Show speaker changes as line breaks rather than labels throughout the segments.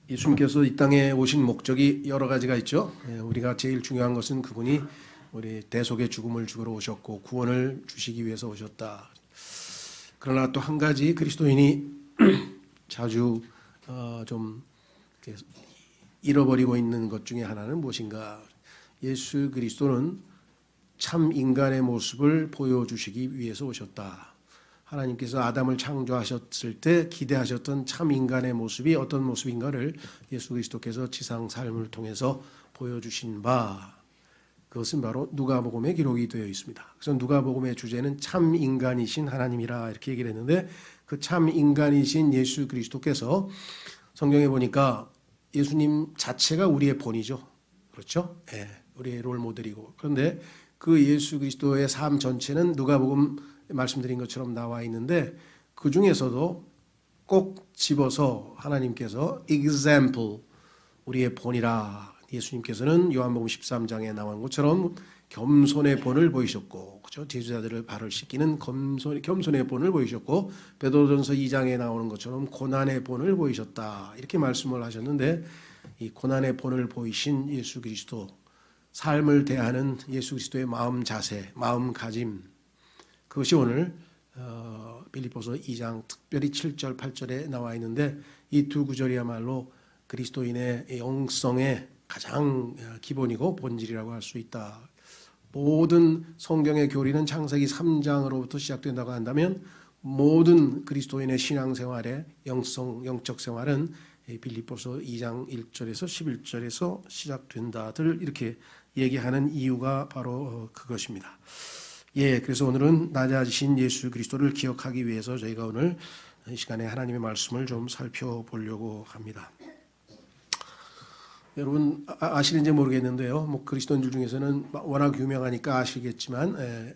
예수님께서 이 땅에 오신 목적이 여러 가지가 있죠. 우리가 제일 중요한 것은 그분이 우리 대속의 죽음을 죽으러 오셨고 구원을 주시기 위해서 오셨다. 그러나 또 한 가지 그리스도인이 자주 좀 잃어버리고 있는 것 중에 하나는 무엇인가? 예수 그리스도는 참 인간의 모습을 보여주시기 위해서 오셨다. 하나님께서 아담을 창조하셨을 때 기대하셨던 참 인간의 모습이 어떤 모습인가를 예수 그리스도께서 지상 삶을 통해서 보여주신 바, 그것은 바로 누가복음에 기록이 되어 있습니다. 그래서 누가복음의 주제는 참 인간이신 하나님이라 이렇게 얘기를 했는데, 그 참 인간이신 예수 그리스도께서 성경에 보니까 예수님 자체가 우리의 본이죠. 그렇죠? 예, 우리의 롤 모델이고. 그런데 그 예수 그리스도의 삶 전체는 누가복음 말씀드린 것처럼 나와 있는데, 그 중에서도 꼭 집어서 하나님께서 example, 우리의 본이라, 예수님께서는 요한복음 13장에 나온 것처럼 겸손의 본을 보이셨고, 그렇죠? 제자들을 발을 씻기는 겸손의 본을 보이셨고, 베드로전서 2장에 나오는 것처럼 고난의 본을 보이셨다, 이렇게 말씀을 하셨는데, 이 고난의 본을 보이신 예수 그리스도, 삶을 대하는 예수 그리스도의 마음 자세, 마음가짐, 그것이 오늘 빌립보서 2장 특별히 7절 8절에 나와 있는데, 이 두 구절이야말로 그리스도인의 영성의 가장 기본이고 본질이라고 할 수 있다. 모든 성경의 교리는 창세기 3장으로부터 시작된다고 한다면, 모든 그리스도인의 신앙생활의 영적 생활은 빌립보서 2장 1절에서 11절에서 시작된다들 이렇게 얘기하는 이유가 바로 그것입니다. 예, 그래서 오늘은 낮아지신 예수 그리스도를 기억하기 위해서 저희가 오늘 이 시간에 하나님의 말씀을 좀 살펴보려고 합니다. 여러분 아시는지 모르겠는데요, 뭐 그리스도인들 중에서는 워낙 유명하니까 아시겠지만,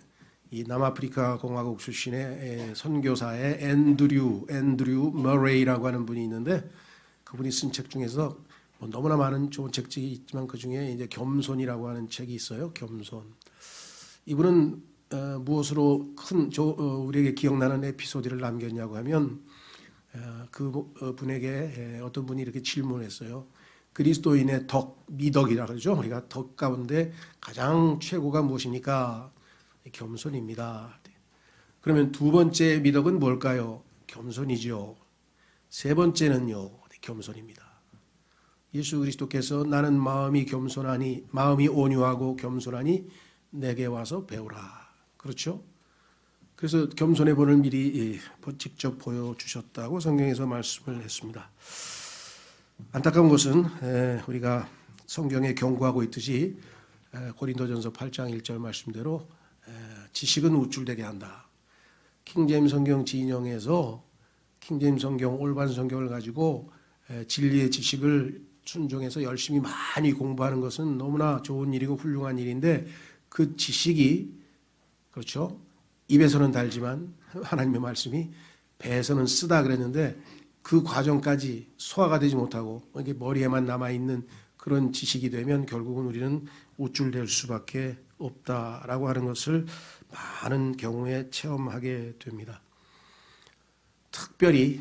이 남아프리카 공화국 출신의 선교사의 앤드류 머레이라고 하는 분이 있는데, 그분이 쓴 책 중에서 뭐 너무나 많은 좋은 책들이 있지만 그 중에 이제 겸손이라고 하는 책이 있어요. 겸손. 이분은 무엇으로 우리에게 기억나는 에피소드를 남겼냐고 하면, 그 분에게 어떤 분이 이렇게 질문했어요. 그리스도인의 미덕이라 그러죠. 우리가 덕 가운데 가장 최고가 무엇입니까? 겸손입니다. 그러면 두 번째 미덕은 뭘까요? 겸손이죠. 세 번째는요, 겸손입니다. 예수 그리스도께서 나는 마음이 온유하고 겸손하니 내게 와서 배우라. 그렇죠? 그래서 겸손의 본을 미리 직접 보여주셨다고 성경에서 말씀을 했습니다. 안타까운 것은 우리가 성경에 경고하고 있듯이 고린도전서 8장 1절 말씀대로 지식은 우쭐되게 한다. 킹제임스 성경 진영에서 킹제임스 성경 올바른 성경을 가지고 진리의 지식을 순종해서 열심히 많이 공부하는 것은 너무나 좋은 일이고 훌륭한 일인데, 그 지식이, 그렇죠, 입에서는 달지만 하나님의 말씀이 배에서는 쓰다 그랬는데, 그 과정까지 소화가 되지 못하고 이게 머리에만 남아있는 그런 지식이 되면 결국은 우리는 우쭐될 수밖에 없다라고 하는 것을 많은 경우에 체험하게 됩니다. 특별히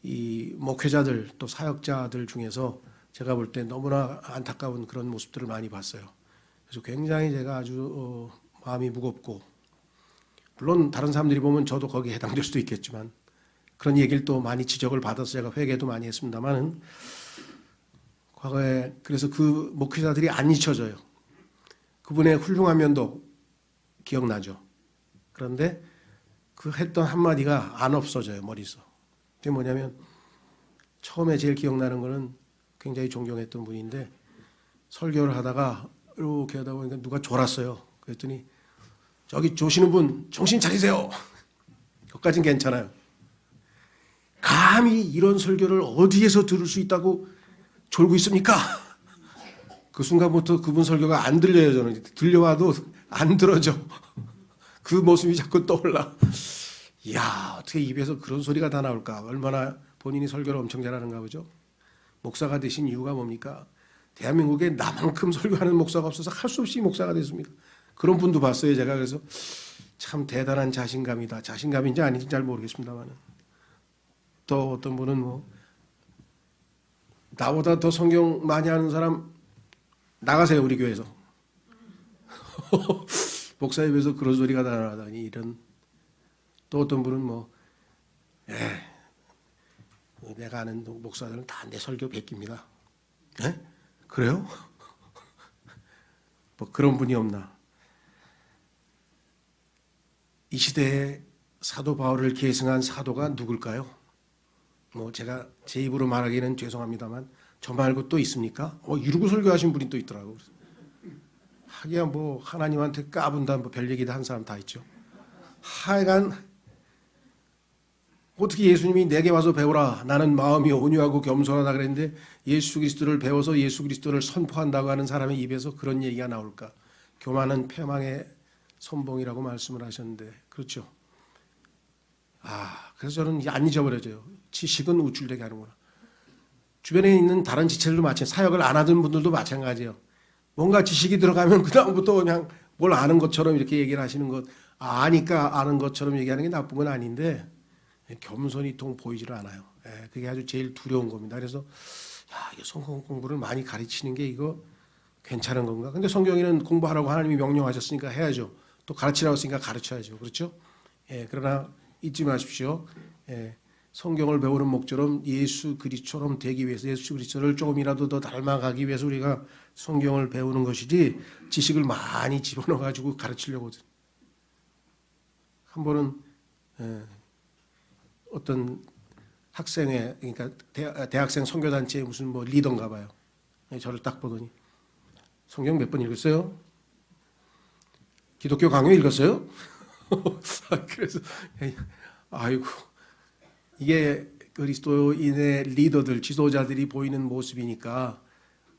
이 목회자들 또 사역자들 중에서 제가 볼 때 너무나 안타까운 그런 모습들을 많이 봤어요. 그래서 굉장히 제가 아주 마음이 무겁고, 물론 다른 사람들이 보면 저도 거기에 해당될 수도 있겠지만, 그런 얘기를 또 많이 지적을 받아서 제가 회개도 많이 했습니다만은, 과거에 그래서 그 목회자들이 안 잊혀져요. 그분의 훌륭한 면도 기억나죠. 그런데 그 했던 한마디가 안 없어져요, 머리에서. 그게 뭐냐면, 처음에 제일 기억나는 거는 굉장히 존경했던 분인데, 설교를 하다가 이렇게 하다 보니까 누가 졸았어요. 그랬더니, 저기 조시는 분 정신 차리세요. 그것까진 괜찮아요. 감히 이런 설교를 어디에서 들을 수 있다고 졸고 있습니까? 그 순간부터 그분 설교가 안 들려요. 저는 들려와도 안 들어져. 그 모습이 자꾸 떠올라. 이야, 어떻게 입에서 그런 소리가 다 나올까? 얼마나 본인이 설교를 엄청 잘하는가 보죠. 목사가 되신 이유가 뭡니까? 대한민국에 나만큼 설교하는 목사가 없어서 할 수 없이 목사가 됐습니다. 그런 분도 봤어요, 제가. 그래서 참 대단한 자신감이다. 자신감인지 아닌지 잘 모르겠습니다만, 또 어떤 분은 뭐 나보다 더 성경 많이 아는 사람 나가세요 우리 교회에서. 목사에 비해서 그런 소리가 나다니 이런. 또 어떤 분은 뭐 내가 아는 목사들은 다 내 설교 베낍니다. 그래요? 뭐 그런 분이 없나? 이 시대에 사도 바울을 계승한 사도가 누굴까요? 뭐 제가 제 입으로 말하기는 죄송합니다만 저 말고 또 있습니까? 이러고 설교하신 분이 또 있더라고요. 하기야 뭐 하나님한테 까분다 뭐 별 얘기도 한 사람 다 있죠. 하여간 어떻게 예수님이 내게 와서 배우라. 나는 마음이 온유하고 겸손하다 그랬는데 예수 그리스도를 배워서 예수 그리스도를 선포한다고 하는 사람의 입에서 그런 얘기가 나올까? 교만은 패망의 선봉이라고 말씀을 하셨는데 그렇죠. 그래서 저는 안 잊어버려져요. 지식은 우쭐되게 하는구나. 주변에 있는 다른 지체들도 마찬가지, 사역을 안 하던 분들도 마찬가지예요. 뭔가 지식이 들어가면 그 다음부터 그냥 뭘 아는 것처럼 이렇게 얘기를 하시는 것, 아니까 아는 것처럼 얘기하는 게 나쁜 건 아닌데 겸손이 통 보이지를 않아요. 그게 아주 제일 두려운 겁니다. 그래서 성경 공부를 많이 가르치는 게 이거 괜찮은 건가? 근데 성경에는 공부하라고 하나님이 명령하셨으니까 해야죠. 또 가르치라고 했으니까 가르쳐야죠. 그렇죠? 그러나 잊지 마십시오. 성경을 배우는 목적은 예수 그리스도처럼 되기 위해서, 예수 그리스도를 조금이라도 더 닮아가기 위해서 우리가 성경을 배우는 것이지 지식을 많이 집어넣어 가지고 가르치려고. 한 번은 어떤 학생회, 그러니까 대학생 선교단체의 무슨 뭐 리더인가 봐요. 저를 딱 보더니 성경 몇 번 읽었어요? 기독교 강요 읽었어요? 그래서 아이고, 이게 그리스도인의 리더들, 지도자들이 보이는 모습이니까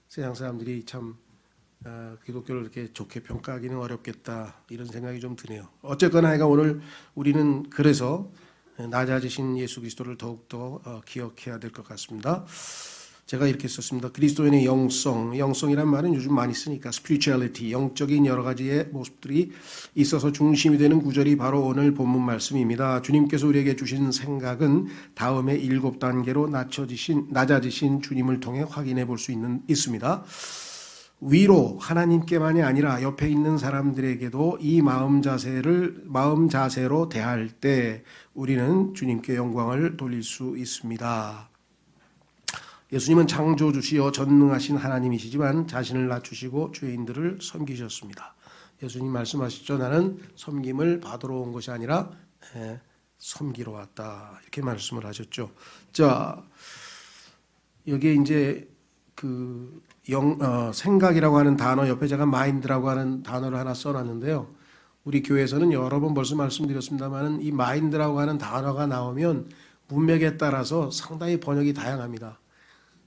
세상 사람들이 참 기독교를 이렇게 좋게 평가하기는 어렵겠다 이런 생각이 좀 드네요. 어쨌거나 오늘 우리는 그래서 낮아지신 예수 그리스도를 더욱더 기억해야 될 것 같습니다. 제가 이렇게 썼습니다. 그리스도인의 영성이란 말은 요즘 많이 쓰니까 spirituality, 영적인 여러 가지의 모습들이 있어서 중심이 되는 구절이 바로 오늘 본문 말씀입니다. 주님께서 우리에게 주신 생각은 다음에 7단계로 낮아지신 주님을 통해 확인해 볼 수 있습니다. 위로 하나님께만이 아니라 옆에 있는 사람들에게도 이 마음 자세로 대할 때 우리는 주님께 영광을 돌릴 수 있습니다. 예수님은 창조주시여 전능하신 하나님이시지만 자신을 낮추시고 죄인들을 섬기셨습니다. 예수님 말씀하시죠. 나는 섬김을 받으러 온 것이 아니라 섬기러 왔다. 이렇게 말씀을 하셨죠. 자, 여기에 이제 생각이라고 하는 단어 옆에 제가 마인드라고 하는 단어를 하나 써놨는데요. 우리 교회에서는 여러 번 벌써 말씀드렸습니다만 이 마인드라고 하는 단어가 나오면 문맥에 따라서 상당히 번역이 다양합니다.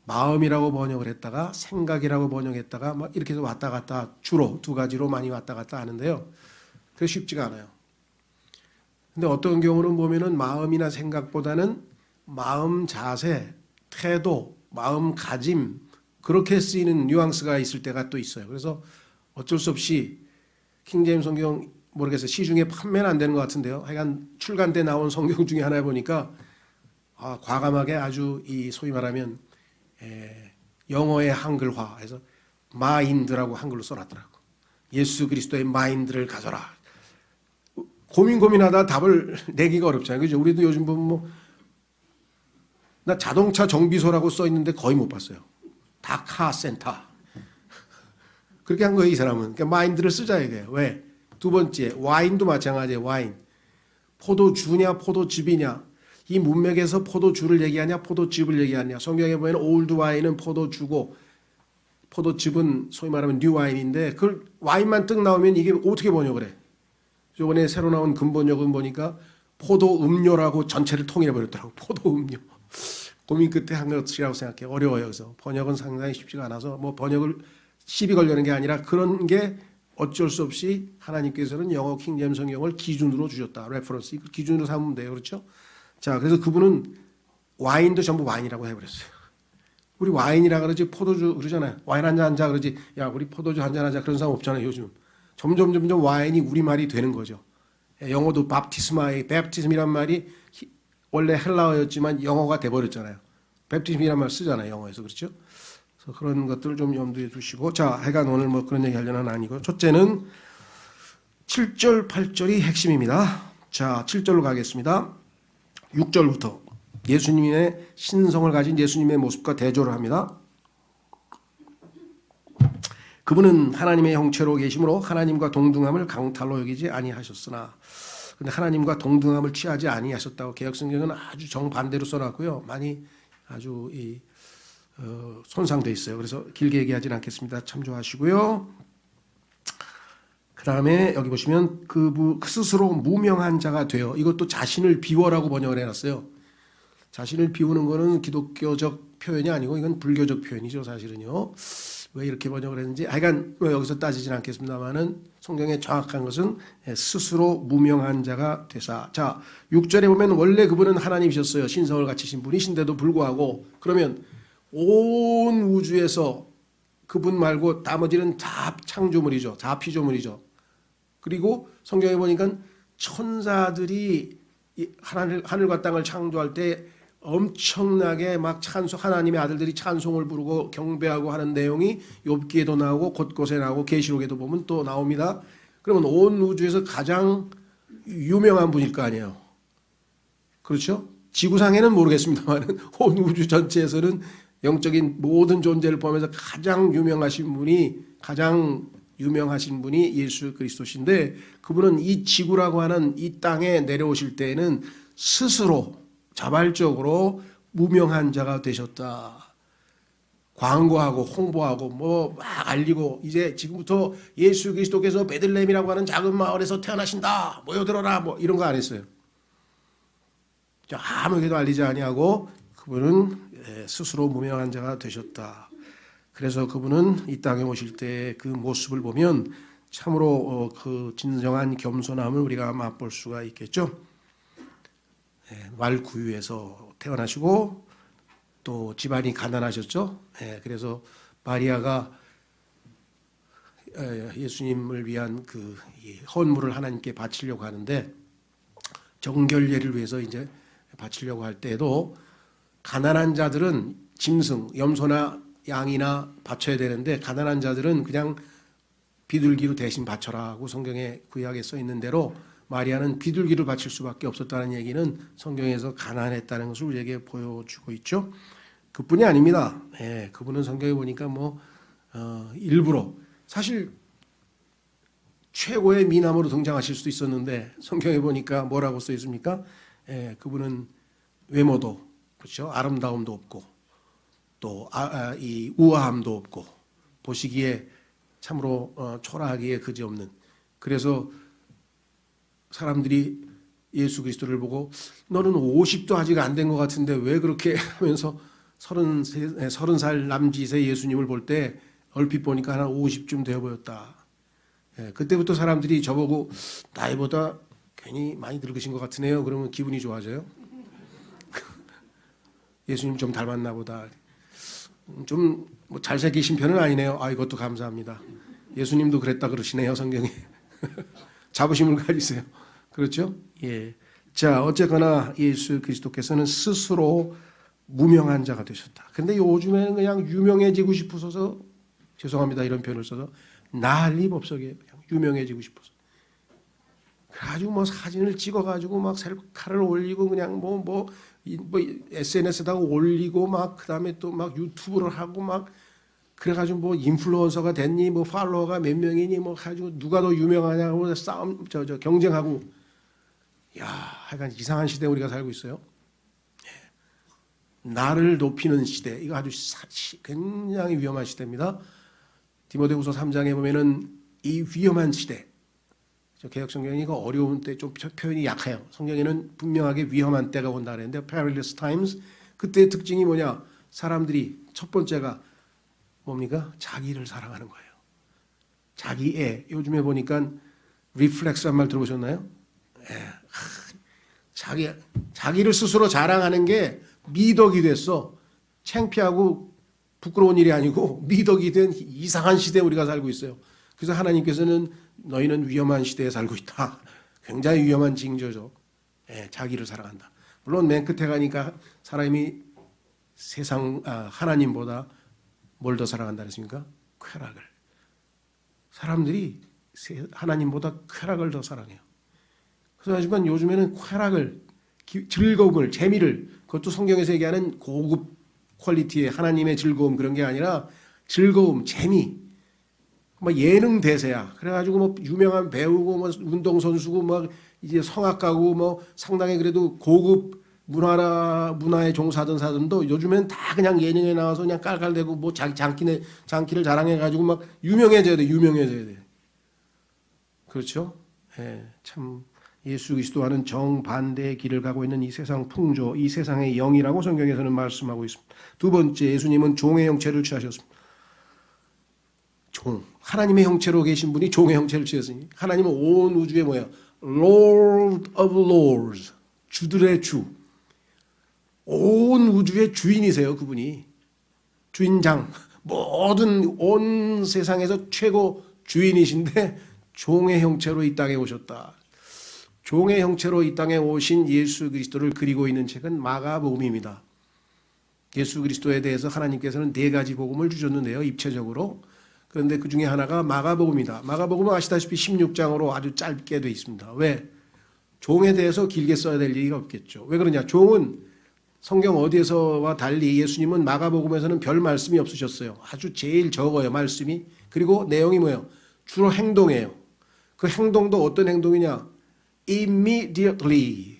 마음이라고 번역을 했다가 생각이라고 번역했다가 막 이렇게 해서 왔다 갔다 주로 두 가지로 많이 왔다 갔다 하는데요. 그게 쉽지가 않아요. 근데 어떤 경우는 보면은 마음이나 생각보다는 마음 자세, 태도, 마음가짐 그렇게 쓰이는 뉘앙스가 있을 때가 또 있어요. 그래서 어쩔 수 없이 킹제임스 성경 모르겠어요. 시중에 판매는 안 되는 것 같은데요. 하여간 출간 때 나온 성경 중에 하나 보니까 과감하게 아주 이 소위 말하면 영어의 한글화해서 마인드라고 한글로 써놨더라고. 예수 그리스도의 마인드를 가져라. 고민하다 답을 내기가 어렵잖아요. 그죠? 우리도 요즘 보면 나 자동차 정비소라고 써 있는데 거의 못 봤어요. 다 카센터. 그렇게 한 거예요, 이 사람은. 그러니까 마인드를 쓰자 이게. 왜? 두 번째, 와인도 마찬가지예요. 와인. 포도주냐, 포도즙이냐. 이 문맥에서 포도주를 얘기하냐, 포도즙을 얘기하냐. 성경에 보면 올드 와인은 포도주고 포도즙은 소위 말하면 뉴 와인인데 그걸 와인만 뜩 나오면 이게 어떻게 번역을 해? 이번에 새로 나온 근본역은 보니까 포도 음료라고 전체를 통일해 버렸더라고. 포도 음료. 고민 끝에 한 것이라고 생각해. 어려워요. 그래서 번역은 상당히 쉽지가 않아서 뭐 번역을 시비 걸려는 게 아니라 그런 게 어쩔 수 없이 하나님께서는 영어 킹제임스 성경을 기준으로 주셨다. 레퍼런스 기준으로 삼으면 돼요. 그렇죠? 자, 그래서 그분은 와인도 전부 와인이라고 해버렸어요. 우리 와인이라 그러지 포도주 그러잖아요. 와인 한잔 하자 그러지. 야, 우리 포도주 한잔 하자 그런 사람 없잖아요. 요즘. 점점 와인이 우리말이 되는 거죠. 영어도 밥티스마의 베프티즘이란 말이 원래 헬라어였지만 영어가 돼버렸잖아요. 베프티즘이라는 말 쓰잖아요, 영어에서. 그렇죠? 그래서 그런 것들을 좀 염두에 두시고. 자, 하여간 오늘 뭐 그런 얘기 하려는 아니고. 첫째는 7절, 8절이 핵심입니다. 자, 7절로 가겠습니다. 6절부터 예수님의 신성을 가진 예수님의 모습과 대조를 합니다. 그분은 하나님의 형체로 계심으로 하나님과 동등함을 강탈로 여기지 아니하셨으나, 근데 하나님과 동등함을 취하지 아니하셨다고 개역성경은 아주 정반대로 써놨고요. 많이 아주 손상돼 있어요. 그래서 길게 얘기하지는 않겠습니다. 참조하시고요. 그 다음에 여기 보시면 그 스스로 무명한 자가 되어, 이것도 자신을 비워라고 번역을 해놨어요. 자신을 비우는 거는 기독교적 표현이 아니고 이건 불교적 표현이죠, 사실은요. 왜 이렇게 번역을 했는지 하여간 여기서 따지진 않겠습니다만은 성경의 정확한 것은 스스로 무명한 자가 되사. 자, 6절에 보면 원래 그분은 하나님이셨어요. 신성을 갖추신 분이신데도 불구하고, 그러면 온 우주에서 그분 말고 나머지는 다 창조물이죠. 다 피조물이죠. 그리고 성경에 보니까 천사들이 하늘과 땅을 창조할 때 엄청나게 막 하나님의 아들들이 찬송을 부르고 경배하고 하는 내용이 욥기에도 나오고 곳곳에 나오고 계시록에도 보면 또 나옵니다. 그러면 온 우주에서 가장 유명한 분일 거 아니에요. 그렇죠? 지구상에는 모르겠습니다만 온 우주 전체에서는 영적인 모든 존재를 포함해서 가장 유명하신 분이 예수 그리스도신데, 그분은 이 지구라고 하는 이 땅에 내려오실 때에는 스스로 자발적으로 무명한 자가 되셨다. 광고하고 홍보하고 뭐 막 알리고, 이제 지금부터 예수 그리스도께서 베들레헴이라고 하는 작은 마을에서 태어나신다, 모여들어라, 뭐 이런 거 안 했어요. 아무에게도 알리지 아니하고 그분은 스스로 무명한 자가 되셨다. 그래서 그분은 이 땅에 오실 때 그 모습을 보면 참으로 그 진정한 겸손함을 우리가 맛볼 수가 있겠죠. 말구유에서 태어나시고 또 집안이 가난하셨죠. 그래서 마리아가 예수님을 위한 그 헌물을 하나님께 바치려고 하는데, 정결례를 위해서 이제 바치려고 할 때에도 가난한 자들은 짐승, 염소나 양이나 바쳐야 되는데, 가난한 자들은 그냥 비둘기로 대신 바쳐라 고 성경에 구약에 써 있는 대로 마리아는 비둘기를 바칠 수밖에 없었다는 얘기는 성경에서 가난했다는 것을 우리에게 보여주고 있죠. 그뿐이 아닙니다. 그분은 성경에 보니까 일부러, 사실 최고의 미남으로 등장하실 수도 있었는데 성경에 보니까 뭐라고 써 있습니까? 그분은 외모도, 그렇죠, 아름다움도 없고 또 이 우아함도 없고 보시기에 참으로 초라하기에 그지없는, 그래서 사람들이 예수 그리스도를 보고 너는 50도 아직 안 된 것 같은데 왜 그렇게 하면서 30살 남짓의 예수님을 볼 때 얼핏 보니까 한 50쯤 되어 보였다. 그때부터 사람들이 저보고 나이보다 괜히 많이 늙으신 것 같으네요. 그러면 기분이 좋아져요. 예수님 좀 닮았나 보다. 좀 뭐 잘생기신 편은 아니네요. 이것도 감사합니다. 예수님도 그랬다 그러시네요, 성경에. 자부심을 가지세요. 그렇죠? 예. 자, 어쨌거나 예수 그리스도께서는 스스로 무명한 자가 되셨다. 근데 요즘에는 그냥 유명해지고 싶어서, 죄송합니다, 이런 표현을 써서, 난리법석이에요. 그냥 유명해지고 싶어서. 그래가지고 뭐 사진을 찍어가지고 막 셀카를 올리고 그냥 뭐 SNS에다가 올리고 막 그다음에 또 막 유튜브를 하고 막 그래가지고 뭐 인플루언서가 됐니, 뭐 팔로워가 몇 명이니, 뭐 가지고 누가 더 유명하냐고 싸움 경쟁하고, 야, 하여간 이상한 시대에 우리가 살고 있어요. 나를 높이는 시대, 이거 아주 굉장히 위험한 시대입니다. 디모데후서 3장에 보면은 이 위험한 시대, 개역성경이 이거 어려운 때 좀 표현이 약해요. 성경에는 분명하게 위험한 때가 온다 그랬는데 perilous times, 그때의 특징이 뭐냐? 사람들이 첫 번째가 뭡니까? 자기를 사랑하는 거예요. 자기애. 요즘에 보니까 리플렉스란 말 들어보셨나요? 자기를 스스로 자랑하는 게 미덕이 됐어. 창피하고 부끄러운 일이 아니고 미덕이 된 이상한 시대에 우리가 살고 있어요. 그래서 하나님께서는 너희는 위험한 시대에 살고 있다. 굉장히 위험한 징조죠. 자기를 사랑한다. 물론 맨 끝에 가니까 사람이 하나님보다 뭘 더 사랑한다 그랬습니까? 쾌락을. 사람들이 하나님보다 쾌락을 더 사랑해요. 그래서 하지만 요즘에는 쾌락을, 즐거움을, 재미를, 그것도 성경에서 얘기하는 고급 퀄리티의 하나님의 즐거움 그런 게 아니라 즐거움, 재미, 뭐 예능 대세야. 그래가지고 뭐 유명한 배우고 뭐 운동선수고 뭐 이제 성악가고 뭐 상당히 그래도 고급 문화에 종사하던 사람도 요즘엔 다 그냥 예능에 나와서 그냥 깔깔대고 뭐 장기를 자랑해가지고 막 유명해져야 돼. 그렇죠? 예, 참 예수 그리스도와는 정반대의 길을 가고 있는 이 세상 풍조, 이 세상의 영이라고 성경에서는 말씀하고 있습니다. 두 번째, 예수님은 종의 형체를 취하셨습니다. 종, 하나님의 형체로 계신 분이 종의 형체를 취했으니 하나님은 온 우주의 뭐야? Lord of Lords, 주들의 주. 온 우주의 주인이세요, 그분이. 주인장, 모든 온 세상에서 최고 주인이신데 종의 형체로 이 땅에 오셨다. 종의 형체로 이 땅에 오신 예수 그리스도를 그리고 있는 책은 마가복음입니다. 예수 그리스도에 대해서 하나님께서는 4가지 복음을 주셨는데요, 입체적으로. 그런데 그 중에 하나가 마가복음이다. 마가복음은 아시다시피 16장으로 아주 짧게 되어 있습니다. 왜? 종에 대해서 길게 써야 될 얘기가 없겠죠. 왜 그러냐? 종은 성경 어디에서와 달리 예수님은 마가복음에서는 별 말씀이 없으셨어요. 아주 제일 적어요, 말씀이. 그리고 내용이 뭐예요? 주로 행동이에요. 그 행동도 어떤 행동이냐? Immediately,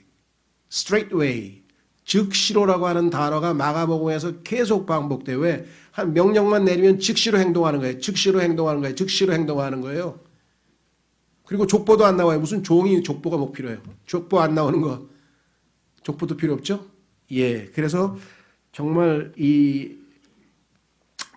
straightway, 즉시로라고 하는 단어가 마가복음에서 계속 반복돼요. 왜? 한 명령만 내리면 즉시로 행동하는 거예요. 즉시로 행동하는 거예요. 그리고 족보도 안 나와요. 무슨 종이 족보가 뭐 필요해요? 족보 안 나오는 거. 족보도 필요 없죠? 예. 그래서 정말 이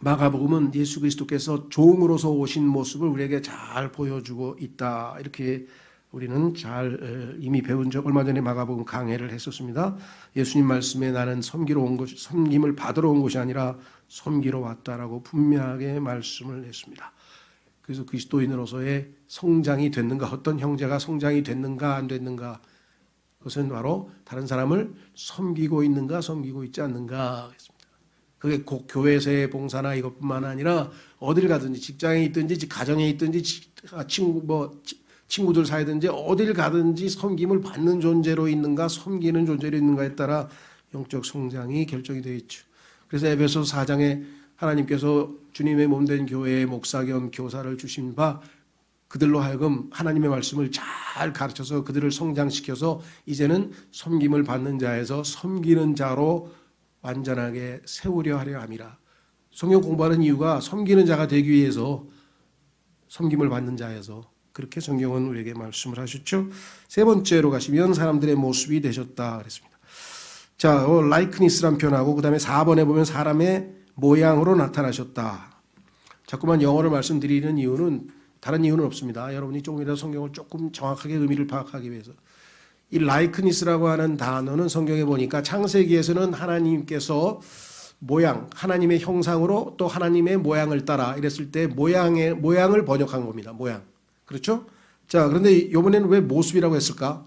마가복음은 예수 그리스도께서 종으로서 오신 모습을 우리에게 잘 보여주고 있다. 이렇게 우리는 잘 이미 배운 적 얼마 전에 마가복음 강해를 했었습니다. 예수님 말씀에 나는 섬김을 받으러 온 것이 아니라 섬기러 왔다라고 분명하게 말씀을 했습니다. 그래서 그리스도인으로서의 성장이 됐는가, 어떤 형제가 성장이 됐는가 안 됐는가, 그것은 바로 다른 사람을 섬기고 있는가 섬기고 있지 않는가 했습니다. 그게 꼭 교회에서의 봉사나 이것뿐만 아니라 어딜 가든지, 직장에 있든지 가정에 있든지 친구들 사이든지 어딜 가든지 섬김을 받는 존재로 있는가 섬기는 존재로 있는가에 따라 영적 성장이 결정이 되어 있죠. 그래서 에베소서 4장에 하나님께서 주님의 몸된 교회의 목사 겸 교사를 주신 바 그들로 하여금 하나님의 말씀을 잘 가르쳐서 그들을 성장시켜서 이제는 섬김을 받는 자에서 섬기는 자로 완전하게 세우려 하려 함이라. 성경 공부하는 이유가 섬기는 자가 되기 위해서, 섬김을 받는 자에서, 그렇게 성경은 우리에게 말씀을 하셨죠. 세 번째로 가시면 사람들의 모습이 되셨다 그랬습니다. 자, 라이크니스란 표현하고 그 다음에 4번에 보면 사람의 모양으로 나타나셨다. 자꾸만 영어를 말씀드리는 이유는 다른 이유는 없습니다. 여러분이 조금이라도 성경을 조금 정확하게 의미를 파악하기 위해서. 이 라이크니스라고 하는 단어는 성경에 보니까 창세기에서는 하나님께서 하나님의 형상으로 또 하나님의 모양을 따라 이랬을 때 모양을 번역한 겁니다. 모양. 그렇죠? 자, 그런데 이번에는 왜 모습이라고 했을까?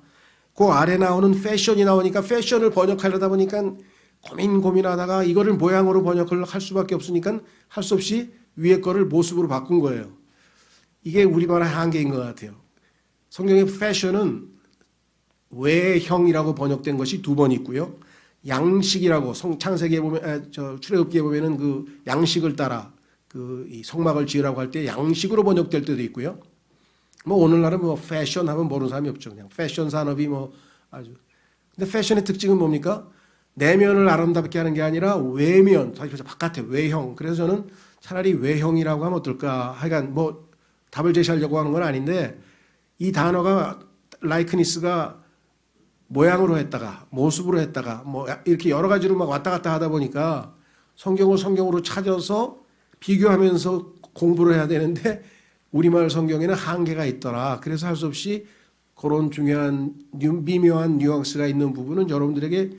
그 아래 나오는 패션이 나오니까 패션을 번역하려다 보니까 고민하다가 이거를 모양으로 번역을 할 수밖에 없으니까 할 수 없이 위에 거를 모습으로 바꾼 거예요. 이게 우리만의 한계인 것 같아요. 성경의 패션은 외형이라고 번역된 것이 2번 있고요. 양식이라고 창세기에 보면 출애굽기에 보면은 그 양식을 따라 이 성막을 지으라고 할 때 양식으로 번역될 때도 있고요. 뭐 오늘날은 뭐 패션 하면 모르는 사람이 없죠. 그냥 패션 산업이 뭐 아주. 근데 패션의 특징은 뭡니까? 내면을 아름답게 하는 게 아니라 외면, 바깥에 외형. 그래서 저는 차라리 외형이라고 하면 어떨까? 하여간 뭐 답을 제시하려고 하는 건 아닌데 이 단어가 라이크니스가 모양으로 했다가 모습으로 했다가 뭐 이렇게 여러 가지로 막 왔다 갔다 하다 보니까 성경을 성경으로 찾아서 비교하면서 공부를 해야 되는데 우리말 성경에는 한계가 있더라. 그래서 할 수 없이 그런 중요한 미묘한 뉘앙스가 있는 부분은 여러분들에게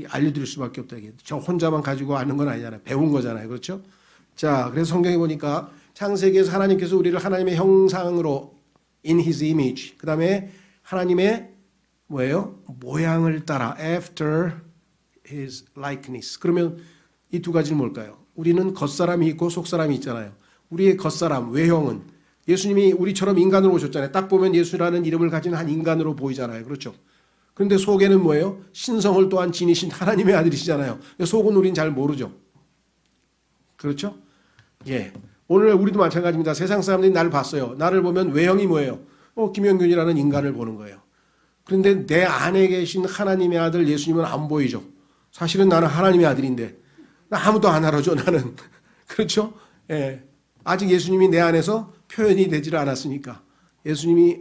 알려드릴 수밖에 없다. 저 혼자만 가지고 아는 건 아니잖아요. 배운 거잖아요. 그렇죠? 자, 그래서 성경에 보니까 창세기에서 하나님께서 우리를 하나님의 형상으로 in his image, 그 다음에 하나님의 뭐예요? 모양을 따라 after his likeness. 그러면 이 두 가지는 뭘까요? 우리는 겉사람이 있고 속사람이 있잖아요. 우리의 겉사람, 외형은 예수님이 우리처럼 인간으로 오셨잖아요. 딱 보면 예수라는 이름을 가진 한 인간으로 보이잖아요. 그렇죠? 그런데 속에는 뭐예요? 신성을 또한 지니신 하나님의 아들이시잖아요. 속은 우린 잘 모르죠. 그렇죠? 예. 오늘 우리도 마찬가지입니다. 세상 사람들이 나를 봤어요. 나를 보면 외형이 뭐예요? 김영균이라는 인간을 보는 거예요. 그런데 내 안에 계신 하나님의 아들 예수님은 안 보이죠. 사실은 나는 하나님의 아들인데 나 아무도 안 알아줘 나는. 그렇죠? 예. 아직 예수님이 내 안에서 표현이 되질 않았으니까. 예수님이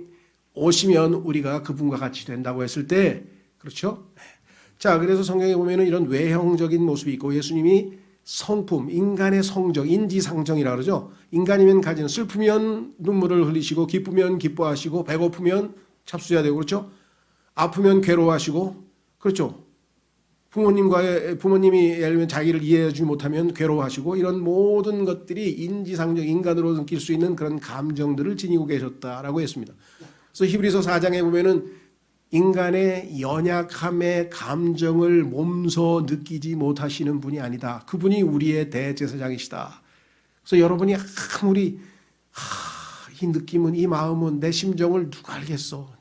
오시면 우리가 그분과 같이 된다고 했을 때, 그렇죠? 자, 그래서 성경에 보면은 이런 외형적인 모습이 있고 예수님이 성품, 인간의 성적, 인지상정이라 그러죠. 인간이면 가지는 슬프면 눈물을 흘리시고 기쁘면 기뻐하시고 배고프면 잡수셔야 되고 그렇죠. 아프면 괴로워하시고 그렇죠. 부모님이 예를 들면 자기를 이해해주지 못하면 괴로워하시고 이런 모든 것들이 인지상정 인간으로 느낄 수 있는 그런 감정들을 지니고 계셨다라고 했습니다. 그래서 히브리서 4장에 보면은 인간의 연약함의 감정을 몸소 느끼지 못하시는 분이 아니다. 그분이 우리의 대제사장이시다. 그래서 여러분이 아무리 이 느낌은 이 마음은 내 심정을 누가 알겠어.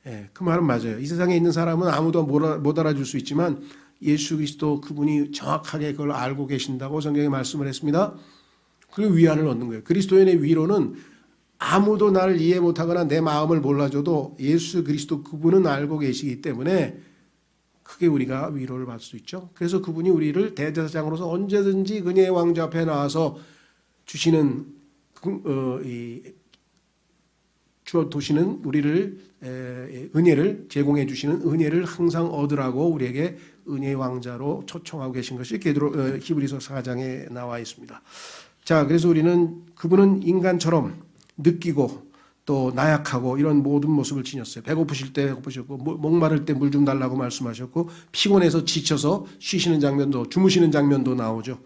예, 그 말은 맞아요. 이 세상에 있는 사람은 아무도 못 알아줄 수 있지만 예수 그리스도 그분이 정확하게 그걸 알고 계신다고 성경에 말씀을 했습니다. 그리고 위안을 얻는 거예요. 그리스도인의 위로는 아무도 나를 이해 못하거나 내 마음을 몰라줘도 예수 그리스도 그분은 알고 계시기 때문에 크게 우리가 위로를 받을 수 있죠. 그래서 그분이 우리를 대제사장으로서 언제든지 은혜의 왕좌 앞에 나와서 주시는 도시는 우리를 은혜를 제공해 주시는 은혜를 항상 얻으라고 우리에게 은혜의 왕자로 초청하고 계신 것이 히브리서 4장에 나와 있습니다. 자, 그래서 우리는 그분은 인간처럼 느끼고 또 나약하고 이런 모든 모습을 지녔어요. 배고프실 때 배고프셨고 목마를 때 물 좀 달라고 말씀하셨고 피곤해서 지쳐서 쉬시는 장면도 주무시는 장면도 나오죠.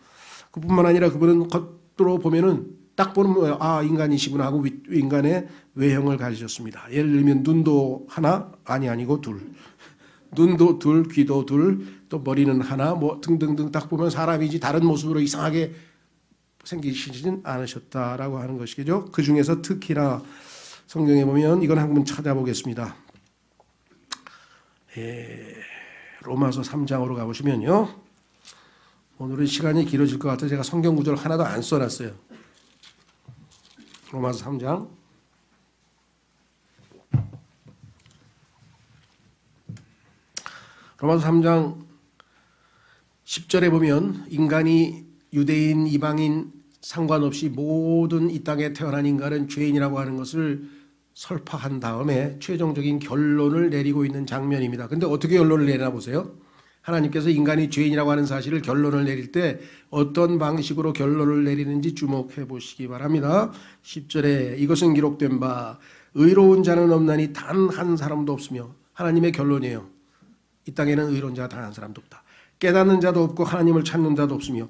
그뿐만 아니라 그분은 겉으로 보면은 딱 보면 인간이시구나 하고 인간의 외형을 가지셨습니다. 예를 들면 눈도 하나 아니고 둘, 눈도 둘, 귀도 둘, 또 머리는 하나 뭐 등등등 딱 보면 사람이지 다른 모습으로 이상하게 생기시진 않으셨다라고 하는 것이죠. 그 중에서 특히나 성경에 보면 이건 한번 찾아보겠습니다. 로마서 3장으로 가보시면요. 오늘은 시간이 길어질 것 같아서 제가 성경 구절 하나도 안 써놨어요. 로마서 3장 로마서 3장 10절에 보면 인간이 유대인, 이방인 상관없이 모든 이 땅에 태어난 인간은 죄인이라고 하는 것을 설파한 다음에 최종적인 결론을 내리고 있는 장면입니다. 그런데 어떻게 결론을 내리나 보세요. 하나님께서 인간이 죄인이라고 하는 사실을 결론을 내릴 때 어떤 방식으로 결론을 내리는지 주목해 보시기 바랍니다. 10절에 이것은 기록된 바 의로운 자는 없나니 단 한 사람도 없으며 하나님의 결론이에요. 이 땅에는 의로운 자가 단 한 사람도 없다. 깨닫는 자도 없고 하나님을 찾는 자도 없으며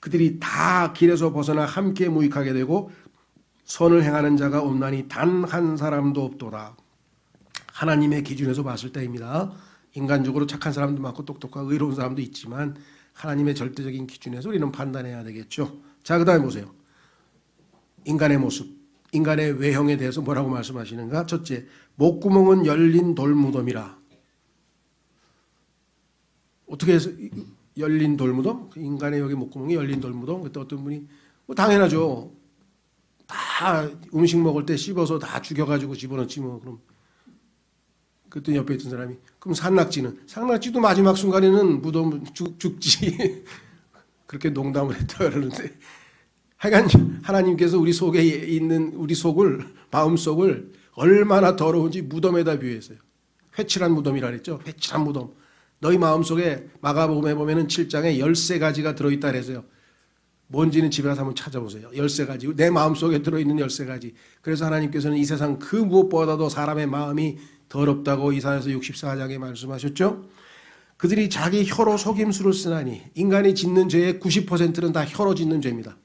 그들이 다 길에서 벗어나 함께 무익하게 되고 선을 행하는 자가 없나니 단 한 사람도 없도다. 하나님의 기준에서 봤을 때입니다. 인간적으로 착한 사람도 많고 똑똑하고 의로운 사람도 있지만 하나님의 절대적인 기준에서 우리는 판단해야 되겠죠. 자, 그 다음에 보세요. 인간의 모습, 인간의 외형에 대해서 뭐라고 말씀하시는가? 첫째, 목구멍은 열린 돌무덤이라. 어떻게 해서 열린 돌무덤? 인간의 여기 목구멍이 열린 돌무덤? 그때 어떤 분이 당연하죠. 다 음식 먹을 때 씹어서 다 죽여가지고 집어넣지 뭐. 그럼 그때 옆에 있던 사람이 그럼 산낙지도 마지막 순간에는 무덤 죽지. 그렇게 농담을 했다 그러는데 하여간 하나님께서 우리 속에 있는 우리 속을 마음속을 얼마나 더러운지 무덤에다 비유했어요. 회칠한 무덤이라 그랬죠. 회칠한 무덤. 너희 마음속에 마가복음에 보면은 7장에 13가지가 들어있다 그래서요. 뭔지는 집에 가서 한번 찾아보세요. 13가지. 내 마음속에 들어있는 13가지. 그래서 하나님께서는 이 세상 그 무엇보다도 사람의 마음이 더럽다고 이사야서 64장에 말씀하셨죠. 그들이 자기 혀로 속임수를 쓰나니 인간이 짓는 죄의 90%는 다 혀로 짓는 죄입니다.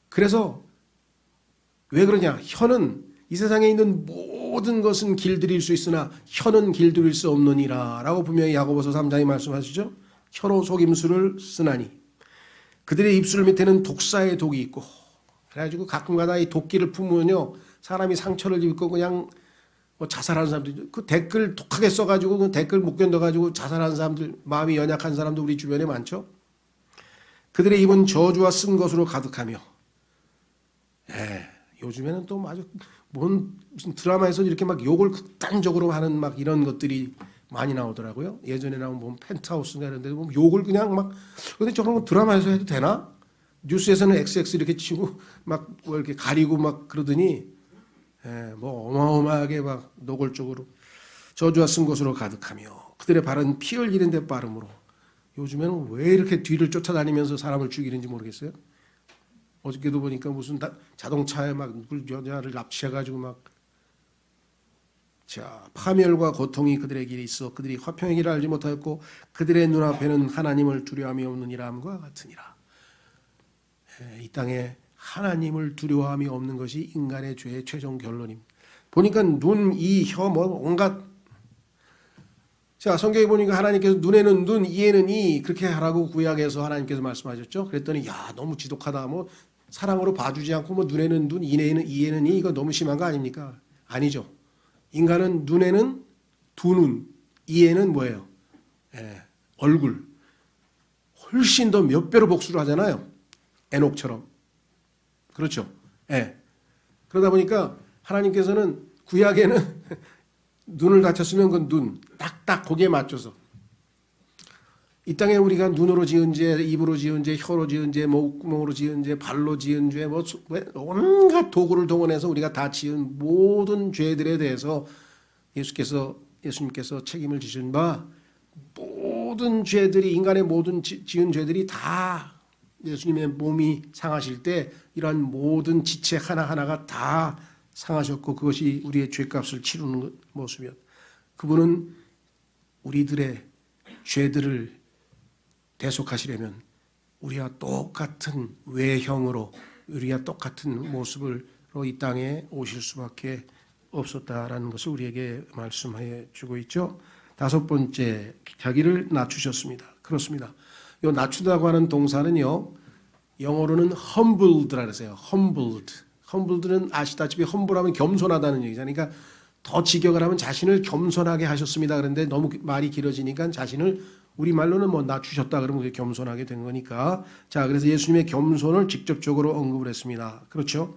그래서 왜 그러냐. 혀는 이 세상에 있는 모든 것은 길들일 수 있으나 혀는 길들일 수 없느니라 라고 분명히 야고보서 3장에 말씀하시죠. 혀로 속임수를 쓰나니 그들의 입술 밑에는 독사의 독이 있고, 그래가지고 가끔가다 이 도끼를 품으면요 사람이 상처를 입고 그냥 뭐 자살하는 사람들, 그 댓글 독하게 써가지고 그 댓글 못 견뎌가지고 자살하는 사람들, 마음이 연약한 사람도 우리 주변에 많죠. 그들의 입은 저주와 쓴 것으로 가득하며, 요즘에는 또 아주 무슨 드라마에서 이렇게 막 욕을 극단적으로 하는 막 이런 것들이 많이 나오더라고요. 예전에 나온 뭐 펜트하우스인가 이런 데도 보면 욕을 그냥 막, 근데 저런 거 드라마에서 해도 되나? 뉴스에서는 XX 이렇게 치고 막 뭐 이렇게 가리고 막 그러더니, 뭐 어마어마하게 막 노골적으로 저주와 쓴 것으로 가득하며 그들의 발은 피 흘리는 데 빠름으로. 요즘에는 왜 이렇게 뒤를 쫓아다니면서 사람을 죽이는지 모르겠어요. 어저께도 보니까 무슨 자동차에 막 여자를 납치해가지고 막, 자, 파멸과 고통이 그들의 길에 있어 그들이 화평의 길을 알지 못하였고 그들의 눈앞에는 하나님을 두려움이 없느니라 함과 같으니라. 이 땅에 하나님을 두려워함이 없는 것이 인간의 죄의 최종 결론입니다. 보니까 눈, 이, 혀, 뭐 온갖, 자, 성경에 보니까 하나님께서 눈에는 눈, 이에는 이 그렇게 하라고 구약에서 하나님께서 말씀하셨죠. 그랬더니 야 너무 지독하다. 뭐 사랑으로 봐주지 않고 뭐 눈에는 눈, 이에는 이 이거 너무 심한 거 아닙니까? 아니죠. 인간은 눈에는 두 눈, 이에는 뭐예요? 얼굴. 훨씬 더 몇 배로 복수를 하잖아요. 에녹처럼. 그렇죠. 그러다 보니까 하나님께서는 구약에는 눈을 다쳤으면 그 눈, 딱딱 거기에 맞춰서. 이 땅에 우리가 눈으로 지은 죄, 입으로 지은 죄, 혀로 지은 죄, 목구멍으로 지은 죄, 발로 지은 죄, 뭐 온갖 도구를 동원해서 우리가 다 지은 모든 죄들에 대해서 예수님께서 책임을 지신 바 모든 죄들이, 인간의 모든 지은 죄들이 다 예수님의 몸이 상하실 때 이러한 모든 지체 하나하나가 다 상하셨고 그것이 우리의 죄값을 치르는 모습이었. 그분은 우리들의 죄들을 대속하시려면 우리와 똑같은 외형으로, 우리와 똑같은 모습으로 이 땅에 오실 수밖에 없었다라는 것을 우리에게 말씀해 주고 있죠. 다섯 번째, 자기를 낮추셨습니다. 그렇습니다. 이 낮추다고 하는 동사는요, 영어로는 humbled라 그러세요. humbled. humbled는 아시다시피 humble하면 겸손하다는 얘기잖아요. 그러니까 더 직역을 하면 자신을 겸손하게 하셨습니다. 그런데 너무 말이 길어지니까 자신을 우리말로는 뭐 낮추셨다 그러면 그게 겸손하게 된 거니까. 자, 그래서 예수님의 겸손을 직접적으로 언급을 했습니다. 그렇죠?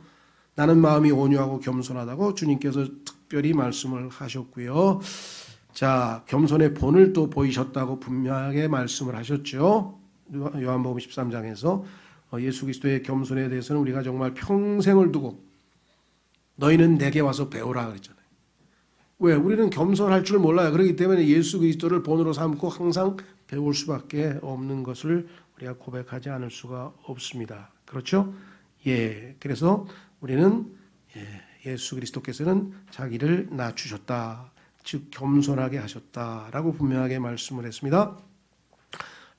나는 마음이 온유하고 겸손하다고 주님께서 특별히 말씀을 하셨고요. 자, 겸손의 본을 또 보이셨다고 분명하게 말씀을 하셨죠. 요한복음 13장에서 예수 그리스도의 겸손에 대해서는 우리가 정말 평생을 두고 너희는 내게 와서 배우라 그랬잖아요. 왜? 우리는 겸손할 줄 몰라요. 그렇기 때문에 예수 그리스도를 본으로 삼고 항상 배울 수밖에 없는 것을 우리가 고백하지 않을 수가 없습니다. 그렇죠? 그래서 우리는 예수 그리스도께서는 자기를 낮추셨다. 즉 겸손하게 하셨다라고 분명하게 말씀을 했습니다.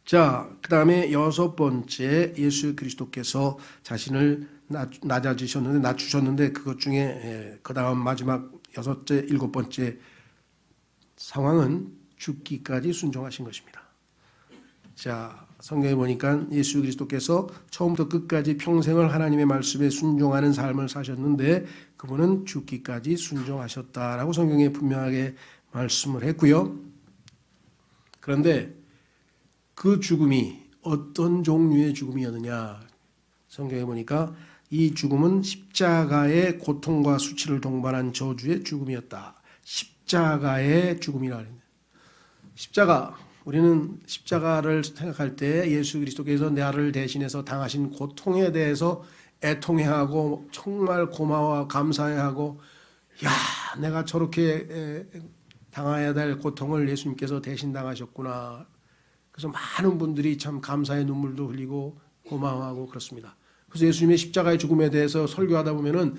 자, 그 다음에 여섯 번째, 예수 그리스도께서 자신을 낮추셨는데 그것 중에 그 다음 마지막 여섯째, 일곱 번째 상황은 죽기까지 순종하신 것입니다. 자, 성경에 보니까 예수 그리스도께서 처음부터 끝까지 평생을 하나님의 말씀에 순종하는 삶을 사셨는데 그분은 죽기까지 순종하셨다라고 성경에 분명하게 말씀을 했고요. 그런데 그 죽음이 어떤 종류의 죽음이었느냐? 성경에 보니까 이 죽음은 십자가의 고통과 수치를 동반한 저주의 죽음이었다. 십자가의 죽음이라 그랬는데, 십자가, 우리는 십자가를 생각할 때 예수 그리스도께서 나를 대신해서 당하신 고통에 대해서 애통해하고 정말 고마워 감사해하고, 야, 내가 저렇게 당해야 될 고통을 예수님께서 대신 당하셨구나. 그래서 많은 분들이 참 감사의 눈물도 흘리고 고마워하고 그렇습니다. 그래서 예수님의 십자가의 죽음에 대해서 설교하다 보면은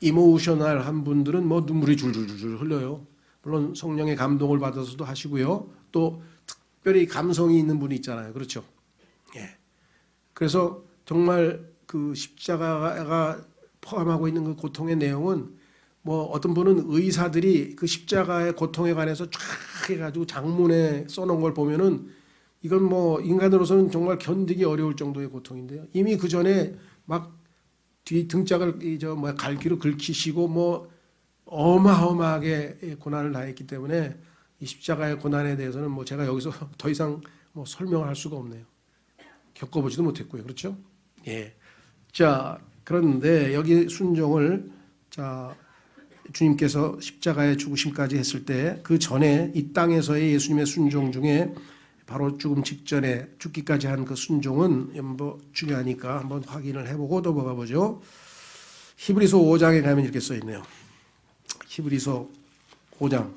이모셔널한 분들은 뭐 눈물이 줄줄줄 흘려요. 물론 성령의 감동을 받아서도 하시고요. 또 특별히 감성이 있는 분이 있잖아요. 그렇죠? 그래서 정말 그 십자가가 포함하고 있는 그 고통의 내용은 뭐 어떤 분은 의사들이 그 십자가의 고통에 관해서 쫙 해가지고 장문에 써놓은 걸 보면은 이건 뭐 인간으로서는 정말 견디기 어려울 정도의 고통인데요. 이미 그 전에 막 뒤 등짝을 갈기로 긁히시고 뭐 어마어마하게 고난을 당했기 때문에 이 십자가의 고난에 대해서는 뭐 제가 여기서 더 이상 뭐 설명을 할 수가 없네요. 겪어보지도 못했고요. 그렇죠? 예. 자, 그런데 여기 순종을 주님께서 십자가의 죽으심까지 했을 때 그 전에 이 땅에서의 예수님의 순종 중에 바로 죽음 직전에 죽기까지 한 그 순종은 뭐 중요하니까 한번 확인을 해보고 넘어가 보죠. 히브리서 5장에 가면 이렇게 써 있네요. 히브리서 5장.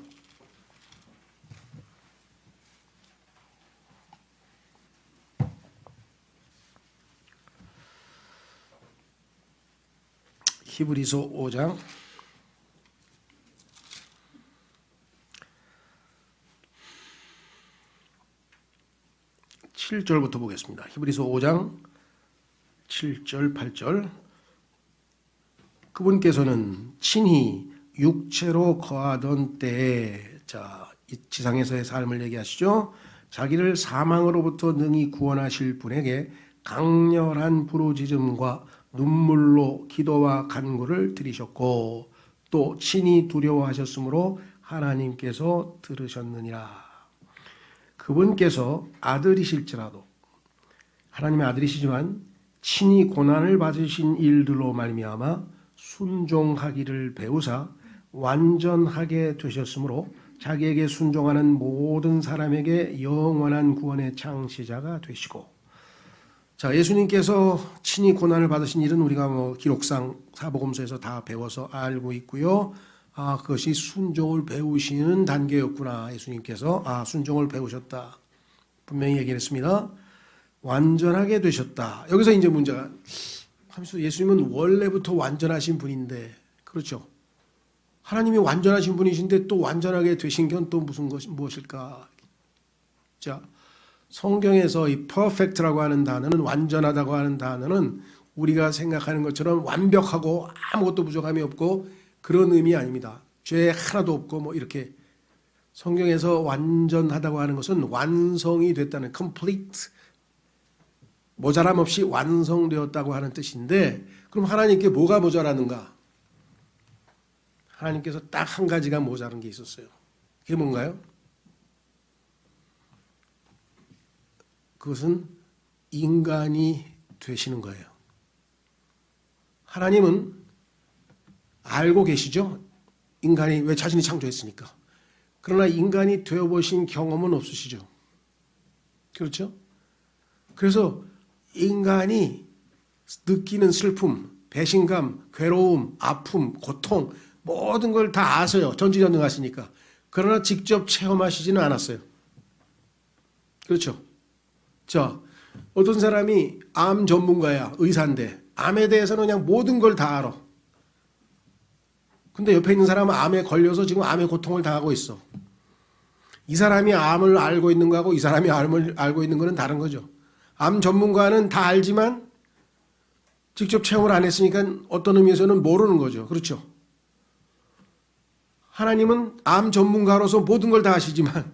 히브리서 5장 7절부터 보겠습니다. 히브리서 5장 7절 8절. 그분께서는 친히 육체로 거하던 때에 이 지상에서의 삶을 얘기하시죠. 자기를 사망으로부터 능히 구원하실 분에게 강렬한 부르짖음과 눈물로 기도와 간구를 드리셨고 또 친히 두려워하셨으므로 하나님께서 들으셨느니라. 그분께서 아들이실지라도 하나님의 아들이시지만 친히 고난을 받으신 일들로 말미암아 순종하기를 배우사 완전하게 되셨으므로 자기에게 순종하는 모든 사람에게 영원한 구원의 창시자가 되시고. 자, 예수님께서 친히 고난을 받으신 일은 우리가 뭐 기록상 사복음서에서 다 배워서 알고 있고요. 그것이 순종을 배우시는 단계였구나. 예수님께서 순종을 배우셨다. 분명히 얘기했습니다. 완전하게 되셨다. 여기서 이제 문제가 하면서 예수님은 원래부터 완전하신 분인데, 그렇죠? 하나님이 완전하신 분이신데 또 완전하게 되신 건 또 무엇일까? 자, 성경에서 이 perfect라고 하는 단어는, 완전하다고 하는 단어는 우리가 생각하는 것처럼 완벽하고 아무것도 부족함이 없고 그런 의미 아닙니다. 죄 하나도 없고 뭐 이렇게. 성경에서 완전하다고 하는 것은 완성이 됐다는, complete, 모자람 없이 완성되었다고 하는 뜻인데, 그럼 하나님께 뭐가 모자라는가? 하나님께서 딱 한 가지가 모자란 게 있었어요. 그게 뭔가요? 그것은 인간이 되시는 거예요. 하나님은 알고 계시죠? 인간이 왜 자신이 창조했으니까. 그러나 인간이 되어보신 경험은 없으시죠? 그렇죠? 그래서 인간이 느끼는 슬픔, 배신감, 괴로움, 아픔, 고통 모든 걸 다 아세요. 전지전능하시니까. 그러나 직접 체험하시지는 않았어요. 그렇죠? 자, 어떤 사람이 암 전문가야, 의사인데 암에 대해서는 그냥 모든 걸 다 알아. 근데 옆에 있는 사람은 암에 걸려서 지금 암의 고통을 당하고 있어. 이 사람이 암을 알고 있는 거하고 이 사람이 암을 알고 있는 거는 다른 거죠. 암 전문가는 다 알지만 직접 체험을 안 했으니까 어떤 의미에서는 모르는 거죠. 그렇죠? 하나님은 암 전문가로서 모든 걸 다 아시지만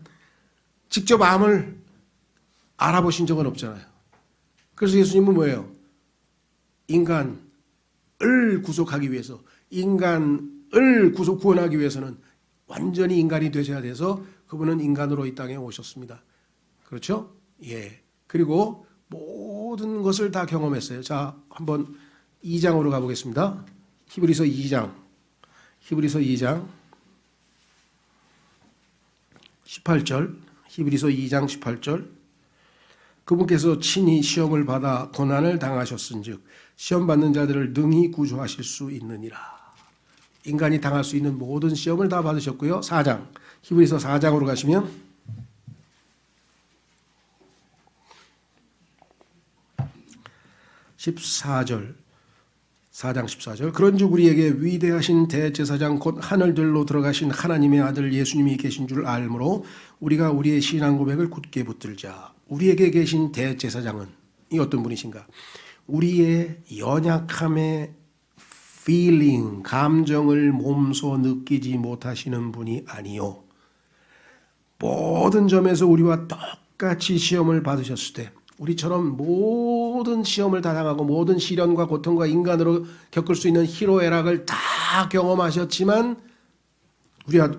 직접 암을 알아보신 적은 없잖아요. 그래서 예수님은 뭐예요? 인간을 구속하기 위해서, 인간을 구원하기 위해서는 완전히 인간이 되셔야 돼서 그분은 인간으로 이 땅에 오셨습니다. 그렇죠? 예. 그리고 모든 것을 다 경험했어요. 자, 한번 2장으로 가보겠습니다. 히브리서 2장. 히브리서 2장 18절. 히브리서 2장 18절. 그분께서 친히 시험을 받아 고난을 당하셨은즉 시험 받는 자들을 능히 구조하실 수 있느니라. 인간이 당할 수 있는 모든 시험을 다 받으셨고요. 4장. 히브리서 4장으로 가시면 14절. 4장 14절. 그런즉 우리에게 위대하신 대제사장 곧 하늘들로 들어가신 하나님의 아들 예수님이 계신 줄 알므로 우리가 우리의 신앙 고백을 굳게 붙들자. 우리에게 계신 대제사장은 이 어떤 분이신가? 우리의 연약함의 feeling, 감정을 몸소 느끼지 못하시는 분이 아니요. 모든 점에서 우리와 똑같이 시험을 받으셨을 때 우리처럼 모든 시험을 다 당하고 모든 시련과 고통과 인간으로 겪을 수 있는 희로애락을 다 경험하셨지만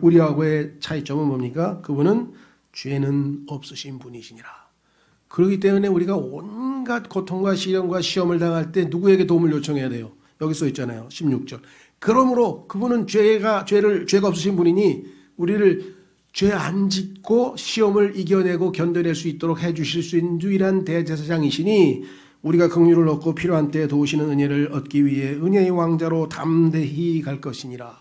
우리하고의 차이점은 뭡니까? 그분은 죄는 없으신 분이시니라. 그렇기 때문에 우리가 온갖 고통과 시련과 시험을 당할 때 누구에게 도움을 요청해야 돼요? 여기 써 있잖아요. 16절. 그러므로 그분은 죄가 없으신 분이니 우리를 죄 안 짓고 시험을 이겨내고 견뎌낼 수 있도록 해주실 수 있는 유일한 대제사장이시니 우리가 긍휼을 얻고 필요한 때에 도우시는 은혜를 얻기 위해 은혜의 왕자로 담대히 갈 것이니라.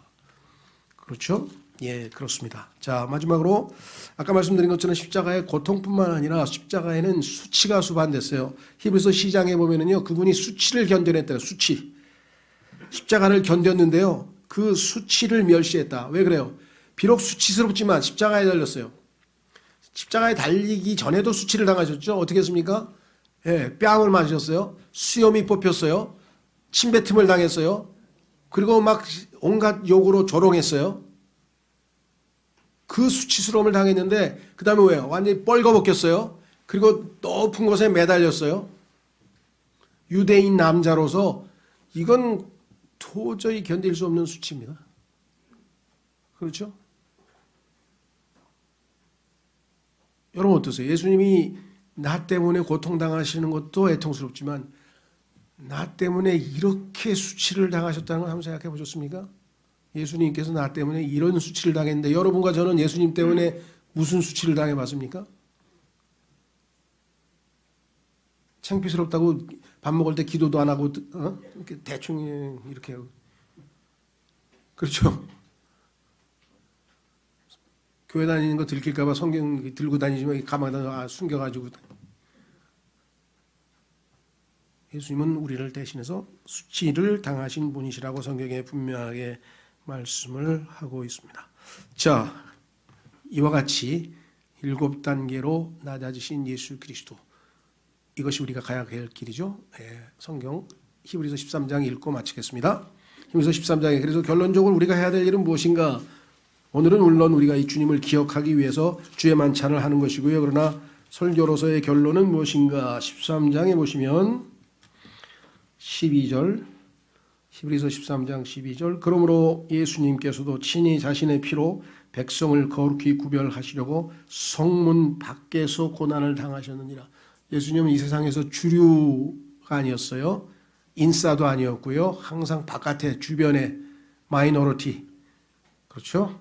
그렇죠? 예, 그렇습니다. 자, 마지막으로 아까 말씀드린 것처럼 십자가의 고통뿐만 아니라 십자가에는 수치가 수반됐어요. 히브리서 시장에 보면은요, 그분이 수치를 견뎌냈대요. 수치. 십자가를 견뎠는데요, 그 수치를 멸시했다. 왜 그래요? 비록 수치스럽지만 십자가에 달렸어요. 십자가에 달리기 전에도 수치를 당하셨죠. 어떻게 했습니까? 예, 뺨을 맞으셨어요. 수염이 뽑혔어요. 침뱉음을 당했어요. 그리고 막 온갖 욕으로 조롱했어요. 그 수치스러움을 당했는데 그 다음에 왜요? 완전히 뻘거벗겼어요. 그리고 높은 곳에 매달렸어요. 유대인 남자로서 이건 도저히 견딜 수 없는 수치입니다. 그렇죠? 여러분 어떠세요? 예수님이 나 때문에 고통당하시는 것도 애통스럽지만 나 때문에 이렇게 수치를 당하셨다는 걸 한번 생각해 보셨습니까? 예수님께서 나 때문에 이런 수치를 당했는데 여러분과 저는 예수님 때문에 무슨 수치를 당해봤습니까? 창피스럽다고 밥 먹을 때 기도도 안 하고 이렇게 대충 이렇게 하고. 그렇죠? 교회 다니는 거 들킬까 봐 성경 들고 다니지만 가방에다 숨겨가지고. 예수님은 우리를 대신해서 수치를 당하신 분이시라고 성경에 분명하게 말씀을 하고 있습니다. 자, 이와 같이 7단계로 낮아지신 예수 그리스도, 이것이 우리가 가야 할 길이죠. 예, 성경 히브리서 13장 읽고 마치겠습니다. 히브리서 13장에 그래서 결론적으로 우리가 해야 될 일은 무엇인가? 오늘은 물론 우리가 이 주님을 기억하기 위해서 주의 만찬을 하는 것이고요. 그러나 설교로서의 결론은 무엇인가? 13장에 보시면 12절, 히브리서 13장 12절. 그러므로 예수님께서도 친히 자신의 피로 백성을 거룩히 구별하시려고 성문 밖에서 고난을 당하셨느니라. 예수님은 이 세상에서 주류가 아니었어요. 인싸도 아니었고요. 항상 바깥에 주변에 마이너리티. 그렇죠?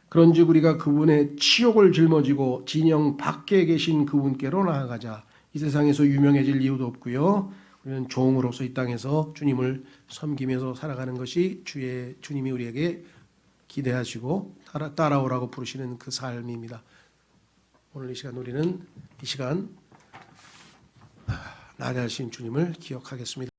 그런즉 우리가 그분의 치욕을 짊어지고 진영 밖에 계신 그분께로 나아가자. 이 세상에서 유명해질 이유도 없고요. 우리는 종으로서 이 땅에서 주님을 섬기면서 살아가는 것이 주님이 우리에게 기대하시고 따라오라고 부르시는 그 삶입니다. 오늘 이 시간 우리는 이 시간 낮아지신 주님을 기억하겠습니다.